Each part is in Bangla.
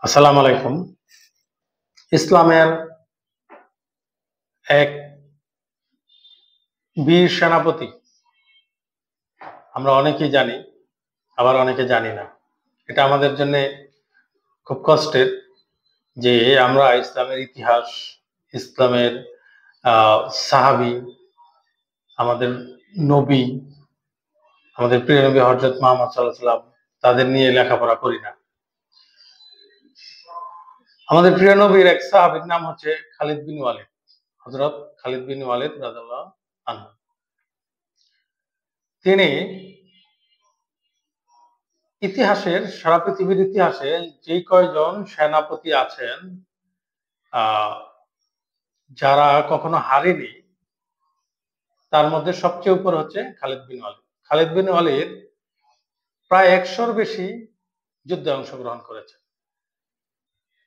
আসসালামু আলাইকুম। ইসলামের এক বীর সেনাপতি আমরা অনেকেই জানি, আবার অনেকে জানি না। এটা আমাদের জন্যে খুব কষ্টের যে আমরা ইসলামের ইতিহাস, ইসলামের আ সাহাবী, আমাদের নবী, আমাদের প্রিয় নবী হযরত মুহাম্মদ সাল্লাল্লাহু আলাইহি ওয়াসাল্লাম তাদের নিয়ে লেখাপড়া করি না। আমাদের প্রিয় নবীর এক সাহাবীর নাম হচ্ছে খালিদ বিন ওয়ালিদ। হযরত খালিদ বিন ওয়ালিদ রাদিয়াল্লাহু আনহু। তিনি ইতিহাসের সারা পৃথিবীর ইতিহাসে যে কয়জন সেনাপতি আছেন যারা কখনো হারেনি তার মধ্যে সবচেয়ে উপরে হচ্ছে খালিদ বিন ওয়ালিদ। খালিদ বিন ওয়ালিদ প্রায় ১০০'র বেশি যুদ্ধে অংশগ্রহণ করেছে।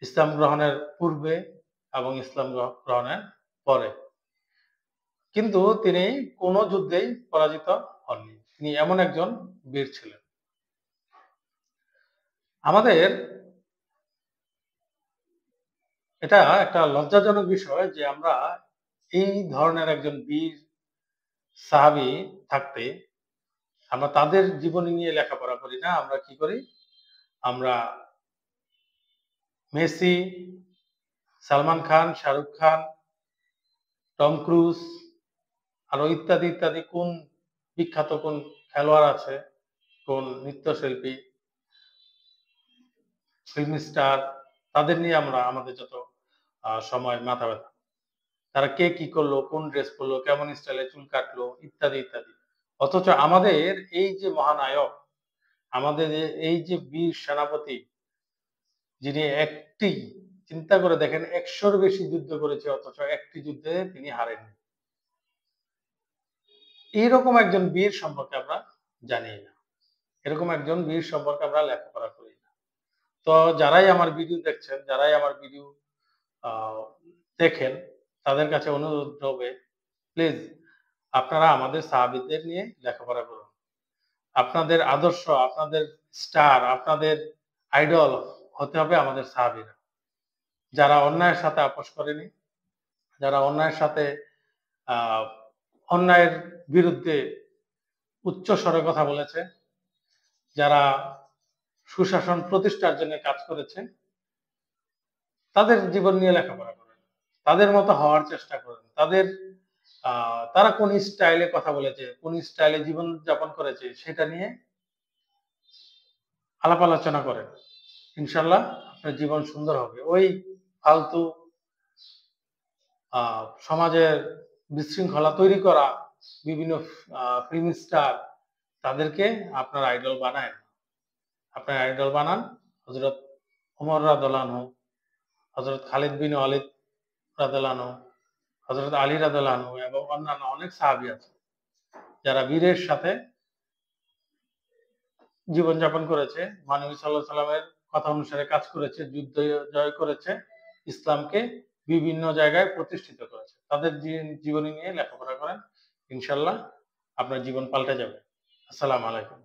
ইসলাম গ্রহণের পূর্বে এবং ইসলাম গ্রহণের পরে। কিন্তু তিনি কোন যুদ্ধেই পরাজিত হননি। তিনি এমন একজন বীর ছিলেন। আমাদের এটা একটা লজ্জাজনক বিষয় যে আমরা এই ধরনের একজন বীর সাহাবী থাকতে আমরা তাদের জীবনী নিয়ে লেখাপড়া করি না। আমরা কি করি? আমরা Messi, Salman Khan, Shahrukh Khan, Tom cruise আরো ইত্যাদি, ইত্যাদি কোন বিখ্যাত কোন খেলোয়াড় আছে, কোন নৃত্যশিল্পী, ফিল্ম স্টার তাদের নিয়ে আমরা আমাদের যত সময় মাথা ব্যথা। তারা কে কি করলো, কোন ড্রেস পরলো, কেমন স্টাইলে চুল কাটলো ইত্যাদি, ইত্যাদি। অথচ আমাদের এই যে মহানায়ক, আমাদের এই যে বীর সেনাপতি যিনি একটি চিন্তা করে দেখেন ১০০'র বেশি যুদ্ধ করেছে অথচ একটি যুদ্ধে তিনি হারেননি। এইরকম একজন বীর সম্পর্কে আমরা জানি না। এরকম একজন বীর সম্পর্কে আমরা লেখাপড়া করি না। তো যারাই আমার ভিডিও দেখছেন, যারাই আমার ভিডিও আ দেখেন তাদের কাছে অনুরোধ হবে প্লিজ আপনারা আমাদের সাহাবীদের নিয়ে লেখাপড়া করুন। আপনাদের আদর্শ, আপনাদের স্টার, আপনাদের আইডল হতে হবে আমাদের সাহাবীরা। যারা অন্যায়ের সাথে আপোস করেনি, যারা অন্যায়ের সাথে আ অন্যায়ের বিরুদ্ধে উচ্চ স্বরে কথা বলেছে, যারা সুশাসন প্রতিষ্ঠার জন্য কাজ করেছে, তাদের জীবন নিয়ে লেখাপড়া করেন। তাদের মতো হওয়ার চেষ্টা করেন। তারা কোন স্টাইলে কথা বলেছে, কোন স্টাইলে জীবনযাপন করেছে সেটা নিয়ে আলাপ আলোচনা করেন। ইনশাআল্লাহ আপনার জীবন সুন্দর হবে। ওই ফালতু সমাজের বিশৃঙ্খলা তৈরি করা বিভিন্ন ফিল্ম স্টার তাদেরকে আপনার আইডল বানায়েন। আপনার আইডল বানান হযরত ওমর রাদিয়াল্লাহু আনহু, হযরত খালিদ বিন ওয়ালিদ রাদিয়াল্লাহু আনহু, হযরত আলী রাদিয়াল্লাহু আনহু এবং অন্যান্য অনেক সাহাবী আছে যারা বীরের সাথে জীবনযাপন করেছে, মহানবী সাল্লাল্লাহু আলাইহি সাল্লামের কথা অনুসারে কাজ করেছে, যুদ্ধ জয় করেছে, ইসলামকে বিভিন্ন জায়গায় প্রতিষ্ঠিত করেছে। তাদের জীবনী নিয়ে লেখাপড়া করেন। ইনশাআল্লাহ আপনার জীবন পাল্টে যাবে। আসসালামু আলাইকুম।